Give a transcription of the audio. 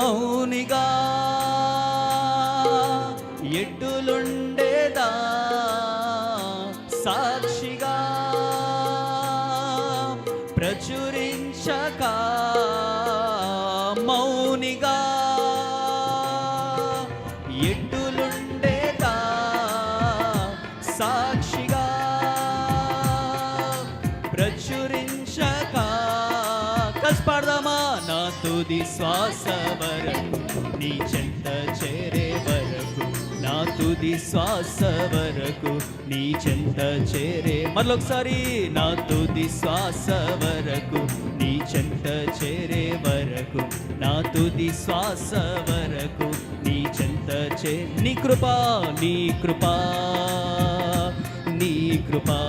మౌనిగా ఎట్టులుండేదా సాక్షిగా ప్రచురించక మౌనిగా ఎట్టులుండేదా సాక్షిగా ప్రచురించక కస్పాడదామా నా తుది శ్వాస వరకు నీ చెంత చేరే వరకు నా తుది శ్వాస వరకు నీ చెంత చేరే మరొకసారి నా తుది శ్వాస వరకు నీ చెంత చేరే వరకు నా తుది శ్వాస వరకు నీ చెంత నీ కృపా నీ కృపా నీ కృపా